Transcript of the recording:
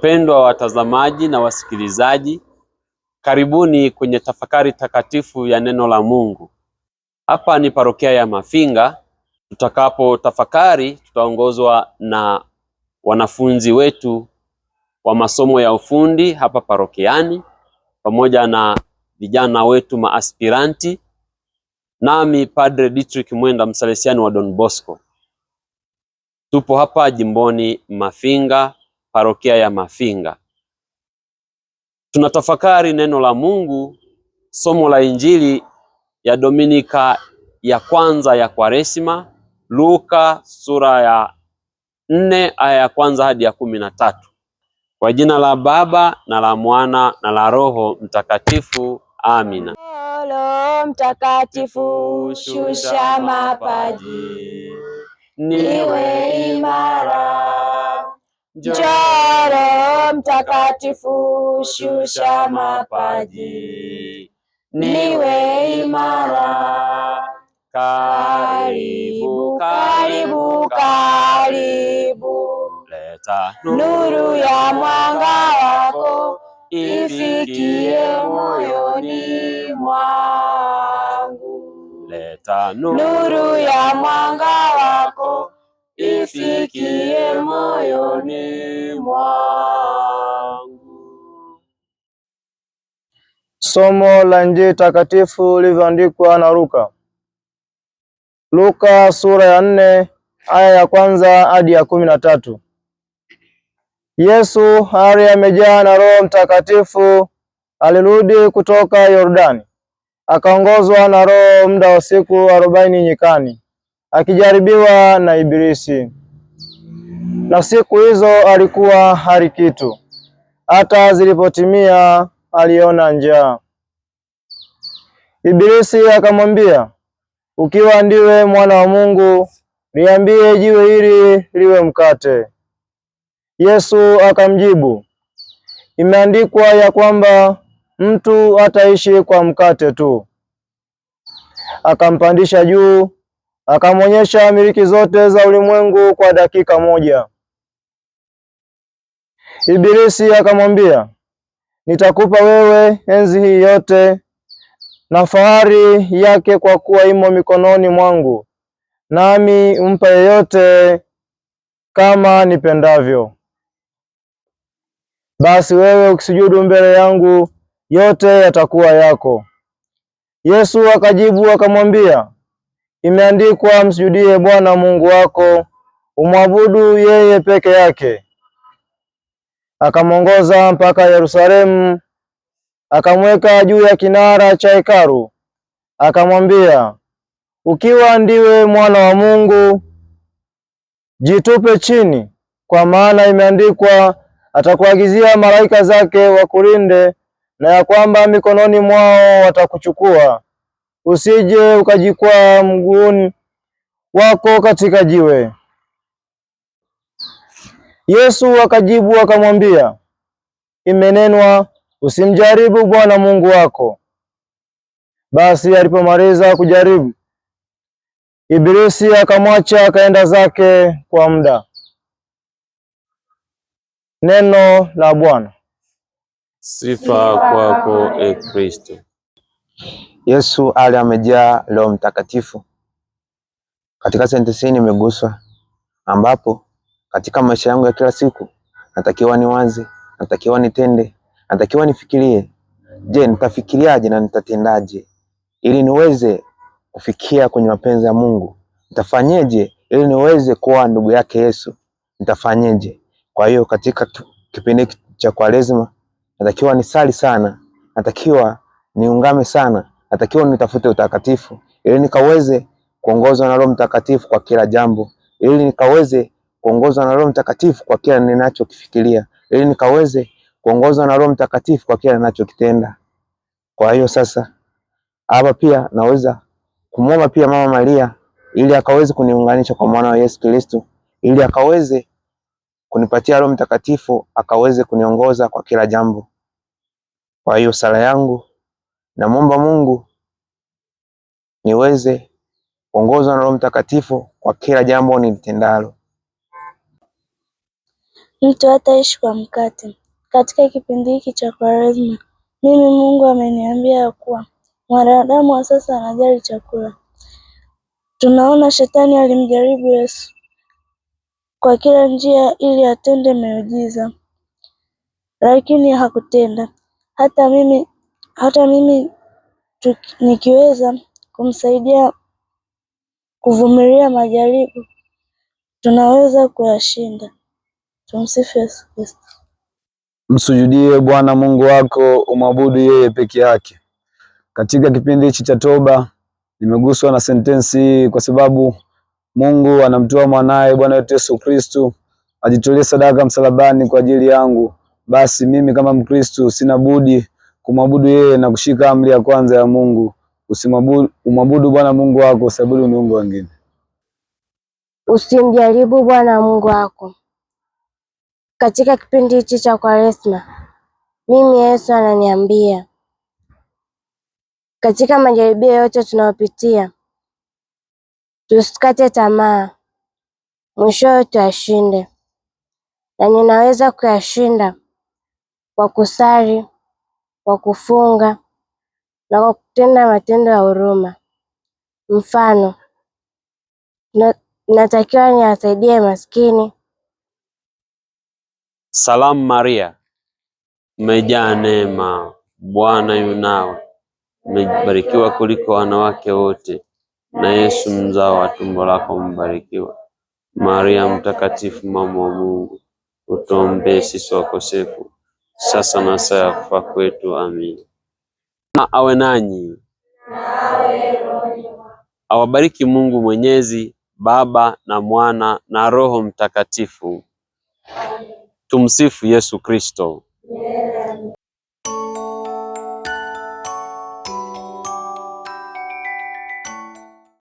Wapendwa watazamaji na wasikilizaji, karibuni kwenye tafakari takatifu ya neno la Mungu. Hapa ni parokia ya Mafinga. Tutakapo tafakari tutaongozwa na wanafunzi wetu wa masomo ya ufundi hapa parokiani, pamoja na vijana wetu maaspiranti, nami Padre Dietrich Mwenda, msalesiani wa Don Bosco. Tupo hapa jimboni Mafinga, parokia ya Mafinga. Tunatafakari neno la Mungu, somo la Injili ya Dominika ya kwanza ya Kwaresima, Luka sura ya 4 aya ya kwanza hadi ya 13. Kwa jina la Baba na la Mwana na la Roho Mtakatifu. Amina. Roho Mtakatifu, shusha mapaji, niwe imara. Njoo Roho Mtakatifu, shusha mapaji, niwe imara. Karibu, karibu, karibu, Leta nuru ya mwanga wako ifikie moyoni mwangu. Leta Nuru ya mwanga wako ifikie moyoni mwangu. Somo la Injili takatifu lilivyoandikwa na Luka. Luka sura ya 4 aya ya kwanza hadi ya 13. Yesu hali amejaa na Roho Mtakatifu alirudi kutoka Yordani, akaongozwa na Roho muda wa siku 40 nyikani, akijaribiwa na Ibilisi. Na siku hizo alikuwa hali kitu, hata zilipotimia aliona njaa. Ibilisi akamwambia, ukiwa ndiwe mwana wa Mungu, niambie jiwe hili liwe mkate. Yesu akamjibu, imeandikwa ya kwamba mtu hataishi kwa mkate tu. Akampandisha juu, akamwonyesha miliki zote za ulimwengu kwa dakika moja. Ibilisi akamwambia, nitakupa wewe enzi hii yote na fahari yake, kwa kuwa imo mikononi mwangu, nami umpa yeyote kama nipendavyo. Basi wewe ukisujudu mbele yangu, yote yatakuwa yako. Yesu akajibu akamwambia, imeandikwa, msujudie Bwana Mungu wako, umwabudu yeye peke yake. Akamwongoza mpaka Yerusalemu, akamweka juu ya kinara cha hekalu, akamwambia, ukiwa ndiwe mwana wa Mungu, jitupe chini, kwa maana imeandikwa, atakuagizia malaika zake wakulinde, na ya kwamba mikononi mwao watakuchukua, usije ukajikwaa mguuni wako katika jiwe. Yesu akajibu akamwambia, imenenwa, usimjaribu Bwana Mungu wako. Basi alipomaliza kujaribu, Ibilisi akamwacha akaenda zake kwa muda. Neno la Bwana. Sifa kwako e Kristo. Yesu ali amejaa Roho Mtakatifu. Katika sentensi nimeguswa, ambapo katika maisha yangu ya kila siku natakiwa niwaze, natakiwa nitende, natakiwa nifikirie. Je, nitafikiriaje na nitatendaje ili niweze kufikia kwenye mapenzi ya Mungu? Nitafanyeje ili niweze kuwa ndugu yake Yesu? Nitafanyeje? Kwa hiyo katika kipindi cha Kwaresima natakiwa nisali sana, natakiwa niungame sana, natakiwa nitafute utakatifu ili nikaweze kuongozwa na Roho Mtakatifu kwa kila jambo, ili nikaweze kuongozwa na Roho Mtakatifu kwa kila ninachokifikiria, ili nikaweze kuongozwa na Roho Mtakatifu kwa kila ninachokitenda. Kwa hiyo sasa hapa pia naweza kumwomba pia Mama Maria ili akaweze kuniunganisha kwa mwana wa Yesu Kristo, ili akaweze kunipatia Roho Mtakatifu, akaweze kuniongoza kwa kila jambo. Kwa hiyo sala yangu, namwomba Mungu niweze kuongozwa na Roho Mtakatifu kwa kila jambo nilitendalo. Mtu hataishi kwa mkate. Katika kipindi hiki cha Kwaresma, mimi Mungu ameniambia kuwa mwanadamu wa sasa anajali chakula. Tunaona Shetani alimjaribu Yesu kwa kila njia ili atende miujiza, lakini hakutenda. Hata mimi nikiweza kumsaidia kuvumilia majaribu, tunaweza kuyashinda. Tumsifu Yesu Kristo. Msujudie Bwana Mungu wako, umwabudu yeye peke yake. Katika kipindi hichi cha toba nimeguswa na sentensi hii kwa sababu Mungu anamtoa mwanaye Bwana wetu Yesu Kristo ajitolee sadaka msalabani kwa ajili yangu. Basi mimi kama Mkristo sina budi kumwabudu yeye na kushika amri ya kwanza ya Mungu, umwabudu Bwana Mungu wako, usiabudu miungu wengine. Usimjaribu Bwana Mungu wako. Katika kipindi hichi cha Kwaresma, mimi Yesu ananiambia katika majaribio yote tunayopitia tusikate tamaa, mwishowe tuyashinde, na ninaweza kuyashinda kwa kusali, kwa kufunga na kwa kutenda matendo ya huruma. Mfano, natakiwa niwasaidie maskini. Salamu Maria, umejaa neema, Bwana yu nawe, umebarikiwa kuliko wanawake wote, na Yesu mzao wa tumbo lako mbarikiwa. Maria mtakatifu, mama wa Mungu, utuombee sisi wakosefu, sasa na saa ya kufa kwetu. Amina. Na awe nanyi, awabariki Mungu Mwenyezi, Baba na Mwana na Roho Mtakatifu. Tumsifu Yesu Kristo.